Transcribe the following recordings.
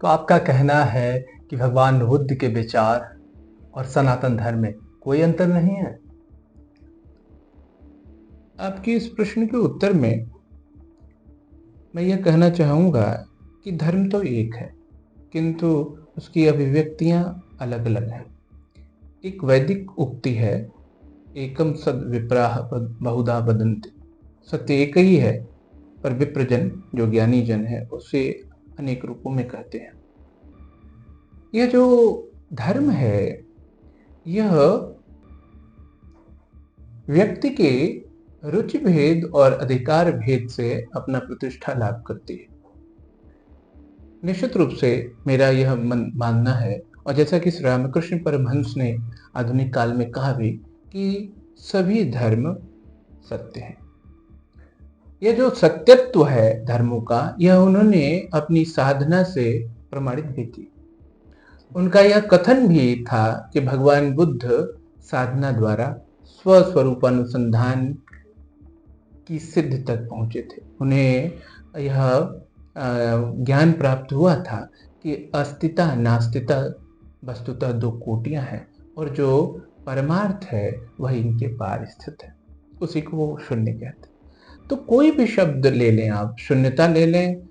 तो आपका कहना है कि भगवान बुद्ध के विचार और सनातन धर्म में कोई अंतर नहीं है? आपके इस प्रश्न के उत्तर में मैं यह कहना चाहूँगा कि धर्म तो एक है, किंतु उसकी अभिव्यक्तियाँ अलग-अलग हैं। एक वैदिक उक्ति है, एकम सद विप्राः बहुधा वदन्ति। सत्य एक ही है, पर विप्रजन जो ज्ञानी जन है उसे अनेक रूपों में कहते हैं। यह जो धर्म है, यह व्यक्ति के रुचि भेद और अधिकार भेद से अपना प्रतिष्ठा लाभ करती है। निश्चित रूप से मेरा यह मानना है, और जैसा कि श्री रामकृष्ण परमहंस ने आधुनिक काल में कहा भी, कि सभी धर्म सत्य हैं। यह जो सत्यत्व है धर्मों का, यह उन्होंने अपनी साधना से प्रमाणित भी की। उनका यह कथन भी था कि भगवान बुद्ध साधना द्वारा स्वस्वरूपानुसंधान की सिद्धि तक पहुंचे थे। उन्हें यह ज्ञान प्राप्त हुआ था कि अस्तिता नास्तिता वस्तुतः दो कोटियां हैं, और जो परमार्थ है वह इनके पार स्थित है। उसी को वो शून्य कहते हैं। तो कोई भी शब्द ले लें आप, शून्यता ले लें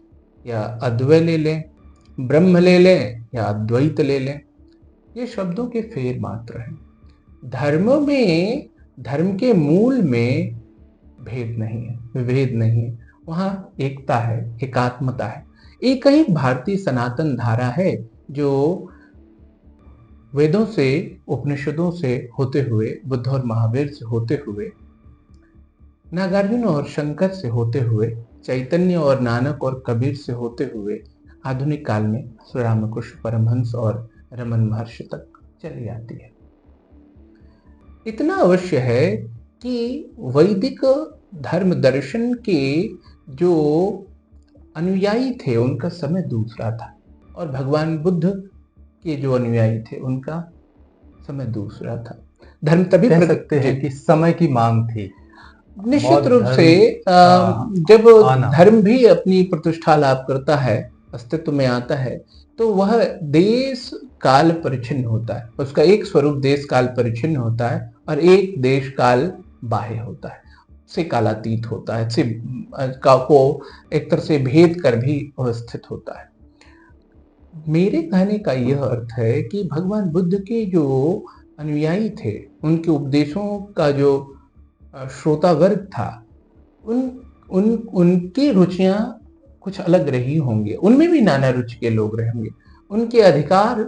या अद्वय ले लें, ब्रह्म ले लें या अद्वैत ले लें, ये शब्दों के फेर मात्र हैं। धर्म में, धर्म के मूल में भेद नहीं है, विभेद नहीं है, वहां एकता है, एकात्मता है। एक ही भारतीय सनातन धारा है जो वेदों से, उपनिषदों से होते हुए, बुद्ध और महावीर से होते हुए, नागार्जुन और शंकर से होते हुए, चैतन्य और नानक और कबीर से होते हुए, आधुनिक काल में श्री रामकृष्ण परमहंस और रमन महर्षि तक चली आती है। इतना अवश्य है कि वैदिक धर्म दर्शन के जो अनुयायी थे उनका समय दूसरा था, और भगवान बुद्ध के जो अनुयायी थे उनका समय दूसरा था। धर्म तभी कह सकते हैं कि समय की मांग थी। निश्चित रूप से जब धर्म भी अपनी प्रतिष्ठा लाभ करता है, अस्तित्व में आता है, तो वह देश काल परिच्छिन्न होता है। उसका एक स्वरूप देश काल परिच्छिन्न होता है और एक देश काल बाह्य होता है, से कालातीत होता है, से को एक तरह से भेद कर भी अवस्थित होता है। मेरे कहने का यह अर्थ है कि भगवान बुद्ध के जो अनुयायी थे, उनके उपदेशों का जो श्रोता वर्ग था, उनकी रुचियां कुछ अलग रही होंगी, उनमें भी नाना रुचि के लोग रहे होंगे, उनके अधिकार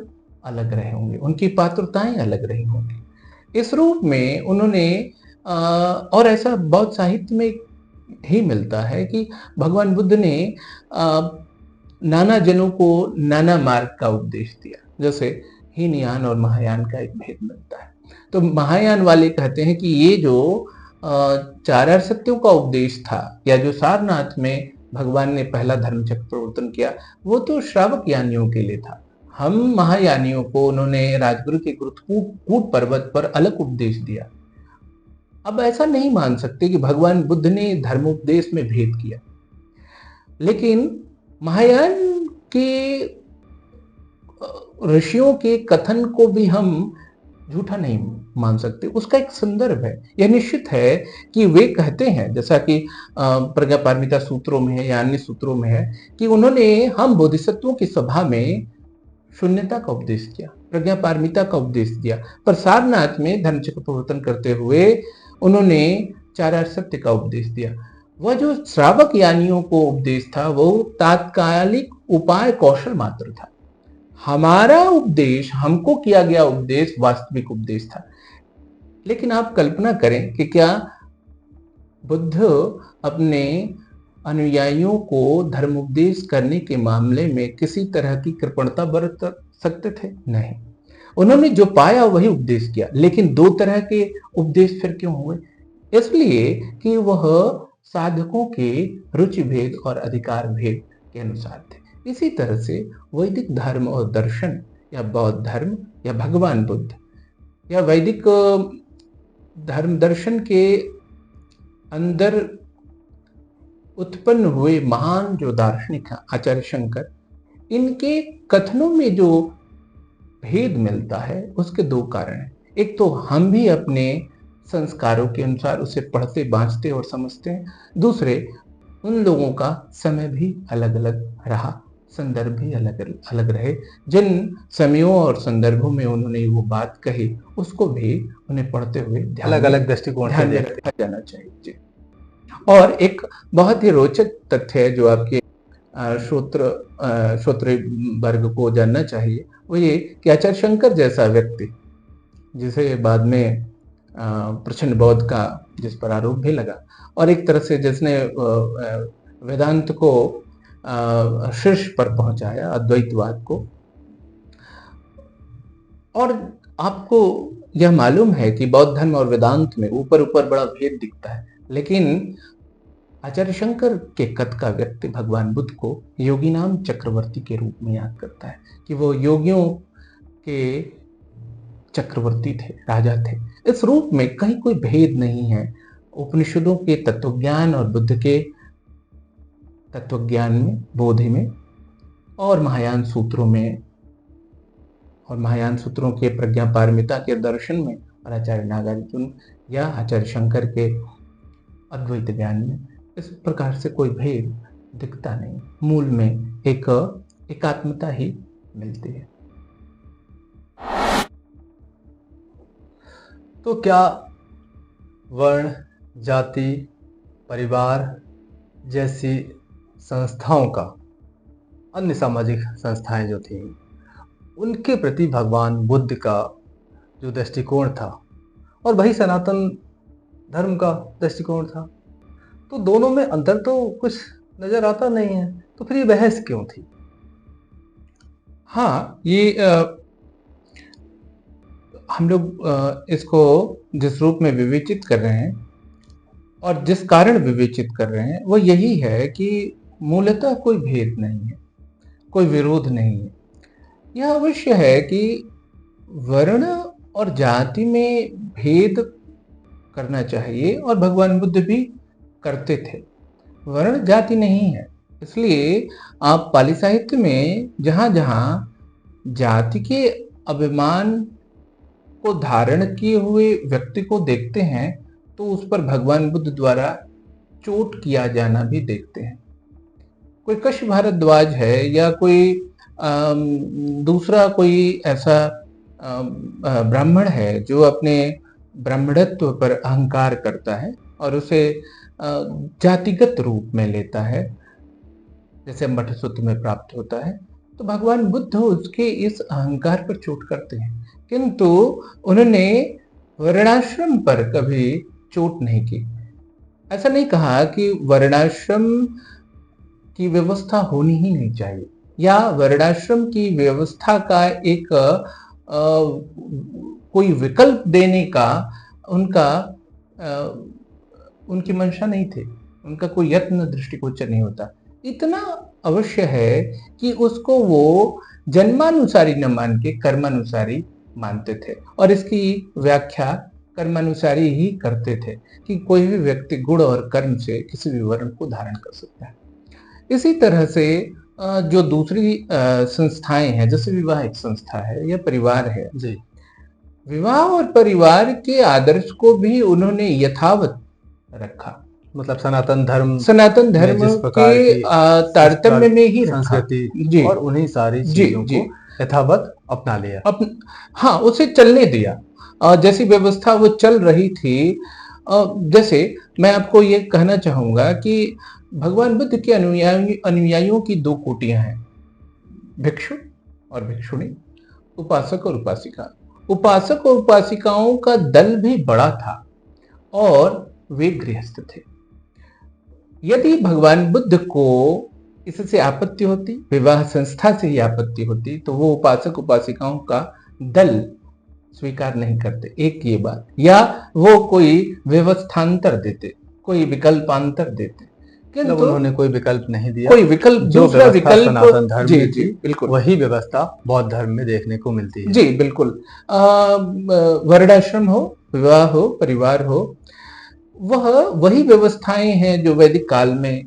अलग रहे होंगे, उनकी पात्रताएं अलग रही होंगी। इस रूप में उन्होंने और ऐसा बहुत साहित्य में ही मिलता है कि भगवान बुद्ध ने नाना जनों को नाना मार्ग का उपदेश दिया। जैसे हीनयान और महायान का एक भेद मिलता है। तो महायान वाले कहते हैं कि ये जो चार सत्यों का उपदेश था, या जो सारनाथ में भगवान ने पहला धर्मचक्र प्रवर्तन किया, वो तो श्रावक यानियों के लिए था। हम महायानियों को उन्होंने राजगुरु के कूट पर्वत पर अलग उपदेश दिया। अब ऐसा नहीं मान सकते कि भगवान बुद्ध ने धर्मोपदेश में भेद किया, लेकिन महायान के ऋषियों के कथन को भी हम झूठा नहीं मान सकते। उसका एक संदर्भ है। यह निश्चित है कि वे कहते हैं, जैसा कि प्रज्ञापारमिता सूत्रों में है या अन्य सूत्रों में है, कि उन्होंने हम बोधिसत्वों की सभा में शून्यता का उपदेश किया, प्रज्ञापारमिता का उपदेश दिया, पर सारनाथ में धर्मचक्र प्रवर्तन करते हुए उन्होंने चार सत्य का उपदेश दिया। वह जो श्रावक यानियों को उपदेश था, वो तात्कालिक उपाय कौशल मात्र था। हमारा उपदेश, हमको किया गया उपदेश वास्तविक उपदेश था। लेकिन आप कल्पना करें कि क्या बुद्ध अपने अनुयायियों को धर्मोपदेश करने के मामले में किसी तरह की कृपणता बरत सकते थे? नहीं। उन्होंने जो पाया वही उपदेश किया। लेकिन दो तरह के उपदेश फिर क्यों हुए? इसलिए कि वह साधकों के रुचि भेद और अधिकार भेद के अनुसार थे। इसी तरह से वैदिक धर्म और दर्शन, या बौद्ध धर्म, या भगवान बुद्ध, या वैदिक धर्म दर्शन के अंदर उत्पन्न हुए महान जो दार्शनिक हैं, आचार्य शंकर, इनके कथनों में जो भेद मिलता है उसके दो कारण हैं। एक तो हम भी अपने संस्कारों के अनुसार उसे पढ़ते, बाँचते और समझते हैं। दूसरे, उन लोगों का समय भी अलग अलग रहा, संदर्भ भी अलग अलग रहे। जिन समयों और संदर्भों में उन्होंने वो बात कही, उसको भी उन्हें पढ़ते हुए अलग अलग दृष्टिकोण से ध्यान में देखते रखा जाना चाहिए जी। और एक बहुत ही रोचक तथ्य है जो आपके श्रोत्र वर्ग को जानना चाहिए, वो ये कि आचार्य शंकर जैसा व्यक्ति, जिसे बाद में प्रचंड बौद्ध का जिस पर आरोप भी लगा, और एक तरह से जिसने वेदांत को शीर्ष पर पहुंचाया, अद्वैतवाद को। और आपको यह मालूम है कि बौद्ध धर्म और वेदांत में ऊपर ऊपर बड़ा भेद दिखता है, लेकिन आचार्य शंकर के कद का व्यक्ति भगवान बुद्ध को योगी नाम चक्रवर्ती के रूप में याद करता है कि वो योगियों के चक्रवर्ती थे, राजा थे। इस रूप में कहीं कोई भेद नहीं है उपनिषदों के तत्वज्ञान और बुद्ध के तत्वज्ञान में, बोधि में, और महायान सूत्रों में, और महायान सूत्रों के प्रज्ञा पारमिता के दर्शन में, और आचार्य नागार्जुन या आचार्य शंकर के अद्वैत ज्ञान में इस प्रकार से कोई भेद दिखता नहीं। मूल में एक एकात्मता ही मिलती है। तो क्या वर्ण, जाति, परिवार जैसी संस्थाओं का, अन्य सामाजिक संस्थाएं जो थी, उनके प्रति भगवान बुद्ध का जो दृष्टिकोण था और वही सनातन धर्म का दृष्टिकोण था, तो दोनों में अंतर तो कुछ नजर आता नहीं है, तो फिर ये बहस क्यों थी? हाँ, ये हम लोग इसको जिस रूप में विवेचित कर रहे हैं और जिस कारण विवेचित कर रहे हैं वो यही है कि मूलतः कोई भेद नहीं है, कोई विरोध नहीं है। यह अवश्य है कि वर्ण और जाति में भेद करना चाहिए, और भगवान बुद्ध भी करते थे। वर्ण जाति नहीं है, इसलिए आप पाली साहित्य में जहाँ जहाँ जाति के अभिमान को धारण किए हुए व्यक्ति को देखते हैं तो उस पर भगवान बुद्ध द्वारा चोट किया जाना भी देखते हैं। कोई कश भारद्वाज है या कोई दूसरा कोई ऐसा ब्राह्मण है जो अपने ब्राह्मणत्व पर अहंकार करता है और उसे जातिगत रूप में लेता है, जैसे मठ सूत्र में प्राप्त होता है, तो भगवान बुद्ध उसके इस अहंकार पर चोट करते हैं, किंतु उन्होंने वर्णाश्रम पर कभी चोट नहीं की। ऐसा नहीं कहा कि वर्णाश्रम की व्यवस्था होनी ही नहीं चाहिए या वर्णाश्रम की व्यवस्था का एक कोई विकल्प देने का उनकी मंशा नहीं थी, उनका कोई यत्न दृष्टिगोचर नहीं होता। इतना अवश्य है कि उसको वो जन्मानुसारी न मान के कर्मानुसारी मानते थे, और इसकी व्याख्या कर्मानुसारी ही करते थे कि कोई भी व्यक्ति गुण और कर्म से किसी भी वर्ण को धारण कर सकता है। इसी तरह से जो दूसरी संस्थाएं हैं, जैसे विवाह एक संस्था है या परिवार है जी, विवाह और परिवार के आदर्श को भी उन्होंने यथावत रखा, मतलब सनातन धर्म के तारतम्य में ही संस्कृति और उन्हीं सारी चीजों को यथावत अपना लिया। हाँ, उसे चलने दिया जैसी व्यवस्था वो चल रही थी। जैसे मैं आपको ये कहना चाहूंगा कि भगवान बुद्ध के अनुयायियों की दो कोटियां हैं, भिक्षु और भिक्षुणी, उपासक और उपासिका। उपासक और उपासिकाओं का दल भी बड़ा था और वे गृहस्थ थे। यदि भगवान बुद्ध को इससे आपत्ति होती, विवाह संस्था से ही आपत्ति होती, तो वो उपासक उपासिकाओं का दल स्वीकार नहीं करते, एक ये बात, या वो कोई व्यवस्थांतर देते, कोई विकल्पांतर देते, किंतु उन्होंने कोई विकल्प नहीं दिया। कोई विकल्प, दूसरा विकल्प सनातन धर्म जी जी बिल्कुल वही व्यवस्था बौद्ध धर्म में देखने को मिलती है। जी बिल्कुल। वर्णाश्रम हो, विवाह हो, परिवार हो, वही व्यवस्थाएं हैं जो वैदिक काल में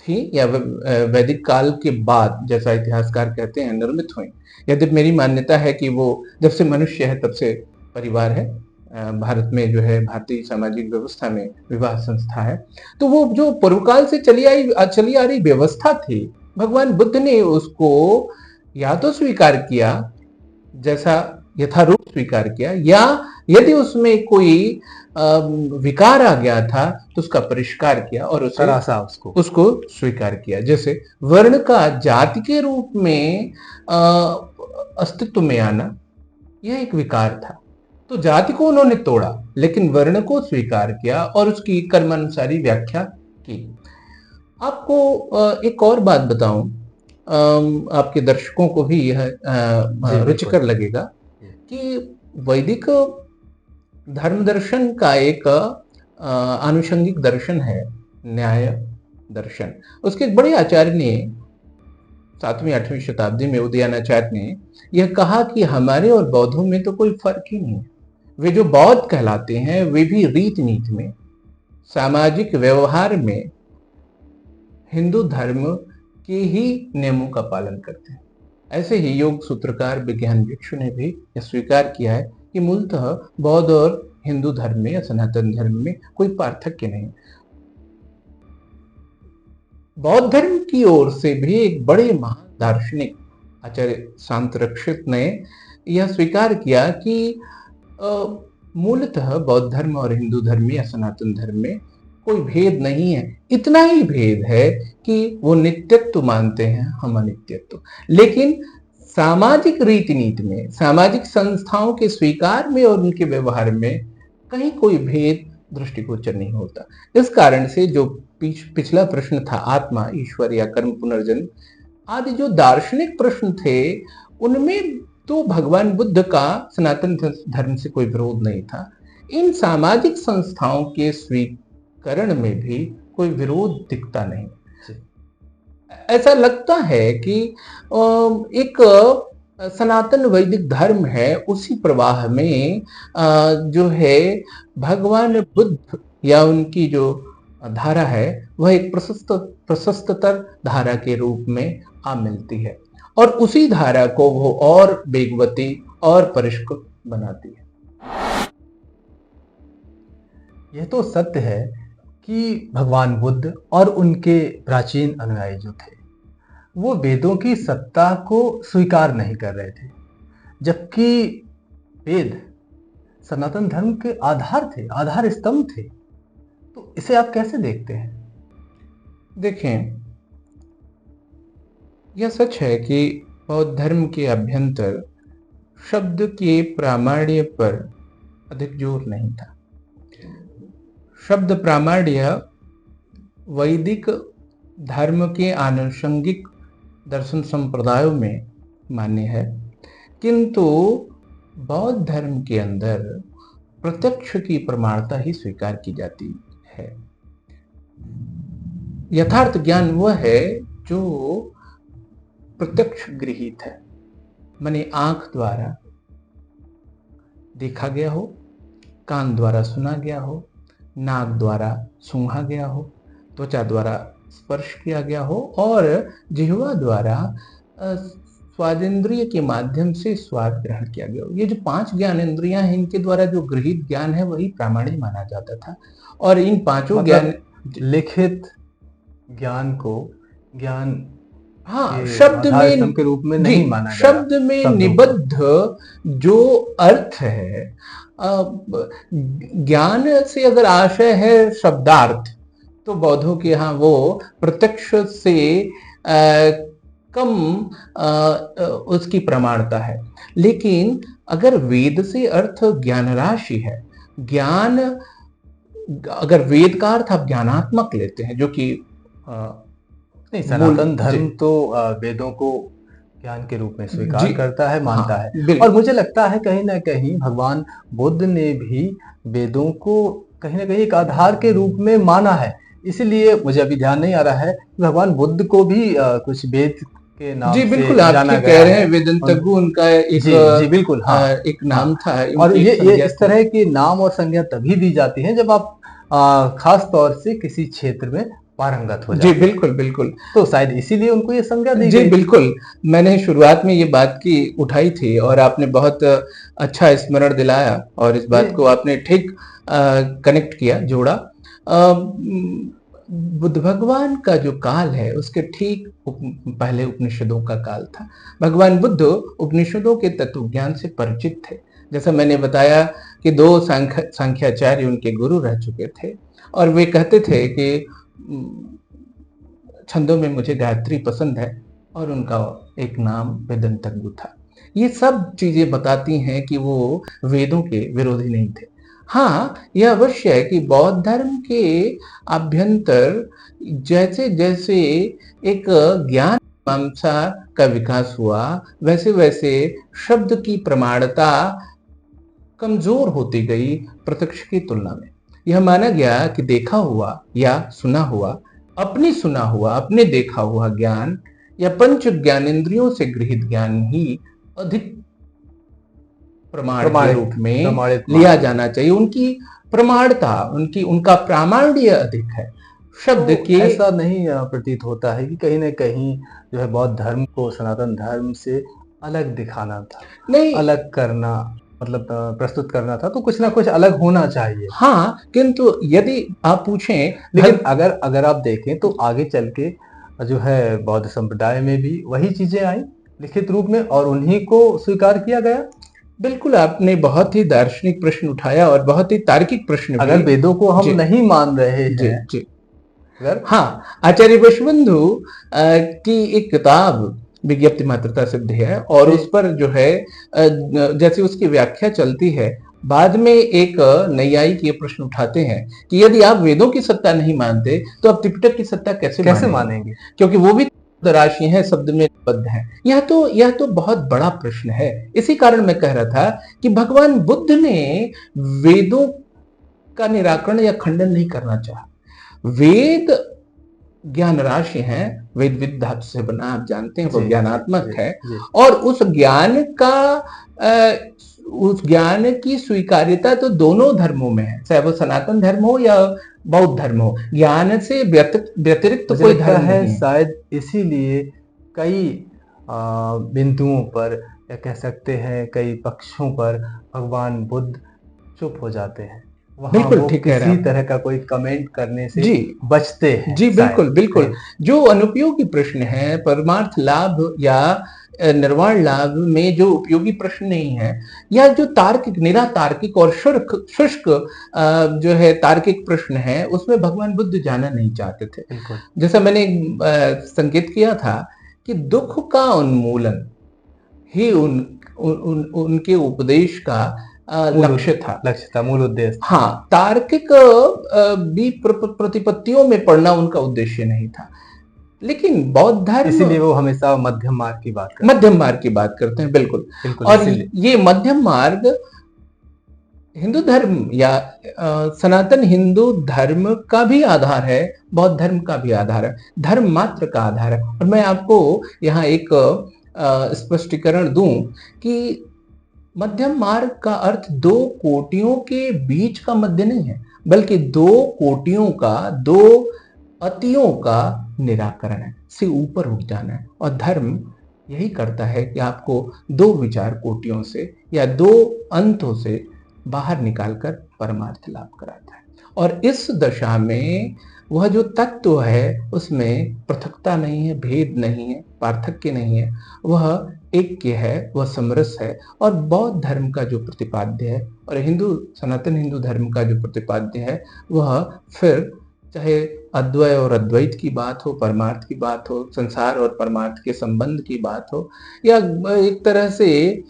थी या वैदिक काल के बाद, जैसा इतिहासकार कहते हैं, निर्मित हुई। यद्यपि मेरी मान्यता है कि वो जब से मनुष्य है तब से परिवार है। भारत में जो है, भारतीय सामाजिक व्यवस्था में विवाह संस्था है। तो वो जो पूर्व काल से चली आ रही व्यवस्था थी, भगवान बुद्ध ने उसको या तो स्वीकार किया, जैसा यथारूप स्वीकार किया, या यदि उसमें कोई विकार आ गया था तो उसका परिष्कार किया और उसको स्वीकार किया। जैसे वर्ण का जाति के रूप में अस्तित्व में आना, यह एक विकार था, तो जाति को उन्होंने तोड़ा लेकिन वर्ण को स्वीकार किया और उसकी कर्मानुसारी व्याख्या की। आपको एक और बात बताऊं, आपके दर्शकों को भी यह रुचिकर लगेगा कि वैदिक धर्म दर्शन का एक आनुषंगिक दर्शन है न्याय दर्शन। उसके एक बड़े आचार्य ने 7वीं-8वीं शताब्दी में, उदयनाचार्य ने यह कहा कि हमारे और बौद्धों में तो कोई फर्क ही नहीं है। वे जो बौद्ध कहलाते हैं वे भी रीति नीति में, सामाजिक व्यवहार में हिंदू धर्म के ही नियमों का पालन करते हैं। ऐसे ही योग सूत्रकार विज्ञान भिक्षु ने भी यह स्वीकार किया है कि मूलतः बौद्ध और हिंदू धर्म में या सनातन धर्म में कोई पार्थक्य नहीं। बौद्ध धर्म की ओर से भी एक बड़े महान दार्शनिक आचार्य शांतरक्षित ने यह स्वीकार किया कि मूलतः बौद्ध धर्म और हिंदू धर्म या सनातन धर्म में कोई भेद नहीं है। इतना ही भेद है कि वो नित्यत्व मानते हैं, हम अनित्यत्व। लेकिन सामाजिक रीति नीति में, सामाजिक संस्थाओं के स्वीकार में और उनके व्यवहार में कहीं कोई भेद दृष्टिगोचर नहीं होता। इस कारण से जो पिछला प्रश्न था, आत्मा, ईश्वर या कर्म पुनर्जन्म आदि जो दार्शनिक प्रश्न थे, उनमें तो भगवान बुद्ध का सनातन धर्म से कोई विरोध नहीं था। इन सामाजिक संस्थाओं के स्वीकरण में भी कोई विरोध दिखता नहीं। ऐसा लगता है कि एक सनातन वैदिक धर्म है, उसी प्रवाह में जो है भगवान बुद्ध या उनकी जो धारा है वह एक प्रशस्ततर धारा के रूप में आ मिलती है और उसी धारा को वो और वेगवती और परिष्कृत बनाती है। यह तो सत्य है कि भगवान बुद्ध और उनके प्राचीन अनुयायी जो थे वो वेदों की सत्ता को स्वीकार नहीं कर रहे थे, जबकि वेद सनातन धर्म के आधार थे, आधार स्तंभ थे। तो इसे आप कैसे देखते हैं? देखें, यह सच है कि बौद्ध धर्म के अभ्यंतर शब्द के प्रामाण्य पर अधिक जोर नहीं था। शब्द प्रामाण्य वैदिक धर्म के आनुषंगिक दर्शन संप्रदायों में मान्य है, किंतु बौद्ध धर्म के अंदर प्रत्यक्ष की प्रमाणता ही स्वीकार की जाती है। यथार्थ ज्ञान वह है जो प्रत्यक्ष गृहीत है, माने आंख द्वारा देखा गया हो, कान द्वारा सुना गया हो, नाक द्वारा सूंघा गया हो, त्वचा द्वारा स्पर्श किया गया हो और जिह्वा द्वारा स्वादेंद्रिय के माध्यम से स्वाद ग्रहण किया गया हो। ये जो 5 ज्ञानेंद्रियां हैं, इनके द्वारा जो गृहीत ज्ञान है वही प्रामाणिक माना जाता था। और इन 5 ज्ञान, लिखित ज्ञान को ज्ञान शब्द में के रूप में नहीं माना गया। शब्द में निबद्ध जो अर्थ है, ज्ञान से अगर आशय है शब्दार्थ, तो बौद्धों के यहाँ वो प्रत्यक्ष से कम उसकी प्रमाणता है। लेकिन अगर वेद से अर्थ ज्ञान राशि है, ज्ञान, अगर वेद का अर्थ आप ज्ञानात्मक लेते हैं, जो कि नहीं, सनातन धर्म तो वेदों को ज्ञान के रूप में स्वीकार करता है, मानता है। और मुझे लगता है कहीं ना कहीं भगवान बुद्ध ने भी वेदों को कहीं ना कहीं एक आधार के रूप में माना है। इसलिए मुझे अभी ध्यान नहीं आ रहा है भगवान बुद्ध को भी कुछ वेद के नाम से बिल्कुल आप कह रहे हैं, वेदंतगु उनका एक जी बिल्कुल एक नाम था। और ये इस तरह के नाम और संज्ञा तभी दी जाती है जब आप खास तौर से किसी क्षेत्र में पारंगत हो जी जाते हैं। बिल्कुल बिल्कुल। तो शायद इसीलिए उनको ये संज्ञा दी जी गई। बिल्कुल, मैंने शुरुआत में ये बात की उठाई थी और आपने बहुत अच्छा स्मरण दिलाया और इस बात को आपने ठीक कनेक्ट किया, जोड़ा। बुद्ध भगवान का जो काल है उसके ठीक पहले उपनिषदों का काल था। भगवान बुद्ध उपनिषदों के तत्व ज्ञान से परिचित थे। जैसा मैंने बताया कि 2 सांख्याचार्य उनके गुरु रह चुके थे और वे कहते थे कि छंदों में मुझे गायत्री पसंद है और उनका एक नाम वेदंतज्ञ था। ये सब चीजें बताती हैं कि वो वेदों के विरोधी नहीं थे। हाँ, यह अवश्य है कि बौद्ध धर्म के आभ्यंतर जैसे जैसे एक ज्ञान मीमांसा का विकास हुआ, वैसे वैसे शब्द की प्रमाणता कमजोर होती गई प्रत्यक्ष की तुलना में। यह माना गया कि देखा हुआ या सुना हुआ, अपने सुना हुआ, अपने देखा हुआ ज्ञान या पंच ज्ञानेंद्रियों से गृहित ज्ञान ही अधिक प्रमाण के रूप में प्रमाणित लिया जाना चाहिए। उनकी प्रमाणता, उनका प्रामाण्य अधिक है। शब्द तो के ऐसा नहीं प्रतीत होता है कि कहीं न कहीं जो है बौद्ध धर्म को सनातन धर्म से अलग दिखाना था, नहीं, अलग करना, मतलब प्रस्तुत करना था, तो कुछ ना कुछ अलग होना चाहिए। हाँ, किंतु यदि आप पूछें, लेकिन अगर आप देखें तो आगे चल के जो है बौद्ध संप्रदाय में भी वही चीजें आई लिखित रूप में और उन्हीं को स्वीकार किया गया। बिल्कुल, आपने बहुत ही दार्शनिक प्रश्न उठाया और बहुत ही तार्किक प्रश्न भी। अगर वेदों को हम नहीं मान रहे जी हैं, जी, हाँ, आचार्य वशुबंधु की एक किताब विज्ञप्ति मात्रता सिद्ध है और उस पर जो है जैसे उसकी व्याख्या चलती है, बाद में एक नैयायिक ये प्रश्न उठाते हैं कि यदि आप वेदों की सत्ता नहीं मानते तो आप त्रिपिटक की सत्ता कैसे मानेंगे? क्योंकि वो भी राशि है, शब्द में बद्ध है। यह तो बहुत बड़ा प्रश्न है। इसी कारण मैं कह रहा था कि भगवान बुद्ध ने वेदों का निराकरण या खंडन नहीं करना चाहा। वेद ज्ञान राशि है, वेद विद धातु से बना, आप जानते हैं, वो ज्ञानात्मक है और उस ज्ञान की स्वीकार्यता तो दोनों धर्मों में है, चाहे वो सनातन धर्म हो या बौद्ध धर्म हो। ज्ञान से व्यतिरिक्त कोई धर्म है नहीं है। शायद इसीलिए कई बिंदुओं पर या कह सकते हैं कई पक्षों पर भगवान बुद्ध चुप हो जाते हैं। बिल्कुल ठीक कह रहे हैं। किसी तरह का कोई कमेंट करने से जी बचते हैं। जी बिल्कुल बिल्कुल। जो अनुपयोगी प्रश्न है, परमार्थ लाभ या निर्वाण लाभ में जो उपयोगी प्रश्न नहीं है, या जो तार्किक, निरा तार्किक और शुष्क जो है तार्किक प्रश्न है, उसमें भगवान बुद्ध जाना नहीं चाहते थे। जैसा मैंने संकेत किया था कि दुख का उन्मूलन ही उनके उपदेश का लक्ष्य था, मूल उद्देश्य। हाँ, तार्किक भी प्रतिपत्तियों में पढ़ना उनका उद्देश्य नहीं था। लेकिन बौद्ध धर्म, इसीलिए वो हमेशा मध्यम मार्ग की बात करते हैं। बिल्कुल, और ये मध्यम मार्ग हिंदू धर्म या सनातन हिंदू धर्म का भी आधार है, बौद्ध धर्म का भी आधार है, धर्म मात्र का आधार है। और मैं आपको यहाँ एक स्पष्टीकरण दूं कि मध्यम मार्ग का अर्थ 2 कोटियों के बीच का मध्य नहीं है, बल्कि 2 कोटियों का, 2 अतियों का निराकरण है, से ऊपर उठ जाना है। और धर्म यही करता है कि आपको 2 विचार कोटियों से या 2 अंतों से बाहर निकालकर परमार्थ लाभ कराता है। और इस दशा में वह जो तत्व है उसमें पृथकता नहीं है, भेद नहीं है, पार्थक्य नहीं है, वह ऐक्य है, वह समरस है। और बौद्ध धर्म का जो प्रतिपाद्य है और सनातन हिंदू धर्म का जो प्रतिपाद्य है, वह फिर चाहे अद्वय और अद्वैत की बात हो, परमार्थ की बात हो, संसार और परमार्थ के संबंध की बात हो, या एक तरह से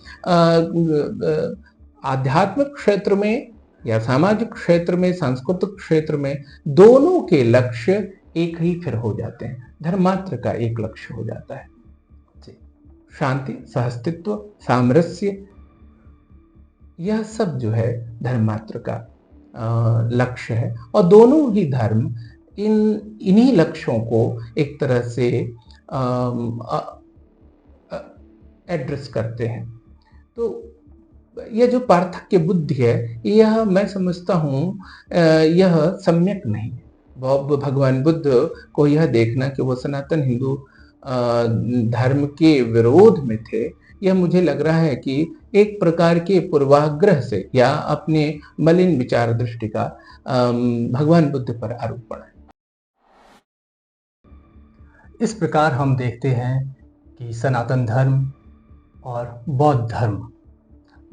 आध्यात्मिक क्षेत्र में या सामाजिक क्षेत्र में, सांस्कृतिक क्षेत्र में, दोनों के लक्ष्य एक ही फिर हो जाते हैं। धर्मात्र का एक लक्ष्य हो जाता है, शांति, सहअस्तित्व, सामरस्य, यह सब जो है धर्मात्र का लक्ष्य है। और दोनों ही धर्म इन्हीं लक्ष्यों को एक तरह से एड्रेस करते हैं। तो यह जो पार्थक्य बुद्धि है, यह मैं समझता हूँ यह सम्यक नहीं है। भगवान बुद्ध को यह देखना कि वो सनातन हिंदू धर्म के विरोध में थे, यह मुझे लग रहा है कि एक प्रकार के पूर्वाग्रह से या अपने मलिन विचार दृष्टि का भगवान बुद्ध पर आरोपण है। इस प्रकार हम देखते हैं कि सनातन धर्म और बौद्ध धर्म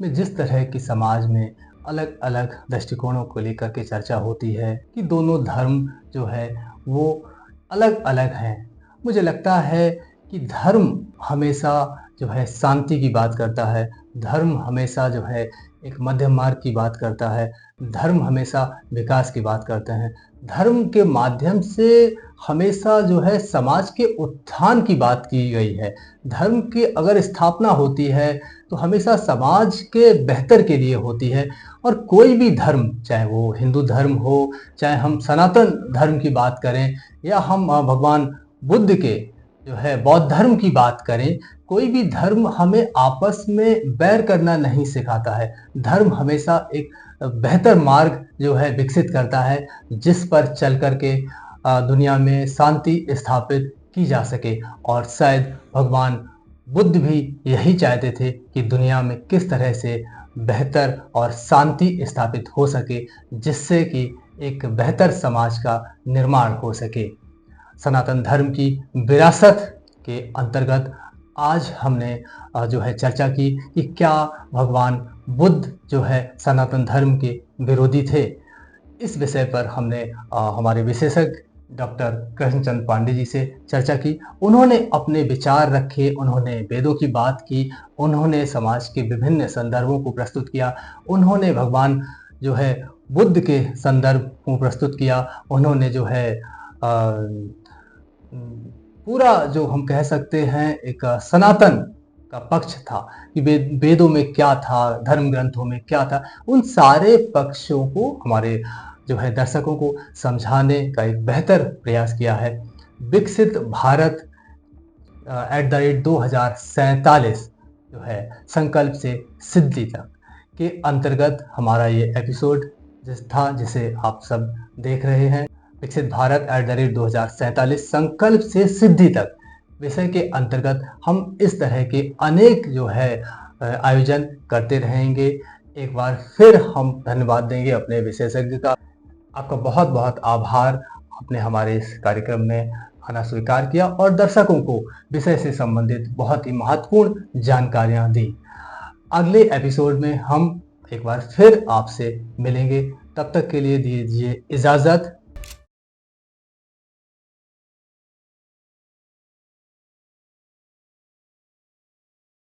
में जिस तरह की समाज में अलग अलग दृष्टिकोणों को लेकर के चर्चा होती है कि दोनों धर्म जो है वो अलग अलग हैं। मुझे लगता है कि धर्म हमेशा जो है शांति की बात करता है, धर्म हमेशा जो है एक मध्यम मार्ग की बात करता है, धर्म हमेशा विकास की बात करते हैं। धर्म के माध्यम से हमेशा जो है समाज के उत्थान की बात की गई है। धर्म की अगर स्थापना होती है तो हमेशा समाज के बेहतर के लिए होती है। और कोई भी धर्म, चाहे वो हिंदू धर्म हो, चाहे हम सनातन धर्म की बात करें या हम भगवान बुद्ध के जो है बौद्ध धर्म की बात करें, कोई भी धर्म हमें आपस में बैर करना नहीं सिखाता है। धर्म हमेशा एक बेहतर मार्ग जो है विकसित करता है जिस पर चल कर के दुनिया में शांति स्थापित की जा सके। और शायद भगवान बुद्ध भी यही चाहते थे कि दुनिया में किस तरह से बेहतर और शांति स्थापित हो सके, जिससे कि एक बेहतर समाज का निर्माण हो सके। सनातन धर्म की विरासत के अंतर्गत आज हमने जो है चर्चा की कि क्या भगवान बुद्ध जो है सनातन धर्म के विरोधी थे। इस विषय पर हमने हमारे विशेषज्ञ डॉक्टर कृष्णचंद पांडे जी से चर्चा की। उन्होंने अपने विचार रखे, उन्होंने वेदों की बात की, उन्होंने समाज के विभिन्न संदर्भों को प्रस्तुत किया, उन्होंने भगवान जो है बुद्ध के संदर्भ को प्रस्तुत किया, उन्होंने जो है पूरा जो हम कह सकते हैं एक सनातन का पक्ष था कि वेदों में क्या था, धर्म ग्रंथों में क्या था, उन सारे पक्षों को हमारे जो है दर्शकों को समझाने का एक बेहतर प्रयास किया है। विकसित भारत @2047 जो है संकल्प से सिद्धि तक के अंतर्गत हमारा ये एपिसोड जिसे आप सब देख रहे हैं। विकसित भारत @2047 संकल्प से सिद्धि तक विषय के अंतर्गत हम इस तरह के अनेक जो है आयोजन करते रहेंगे। एक बार फिर हम धन्यवाद देंगे अपने विशेषज्ञ का। आपका बहुत बहुत आभार, आपने हमारे इस कार्यक्रम में आना स्वीकार किया और दर्शकों को विषय से संबंधित बहुत ही महत्वपूर्ण जानकारियां दी। अगले एपिसोड में हम एक बार फिर आपसे मिलेंगे। तब तक के लिए दीजिए इजाज़त।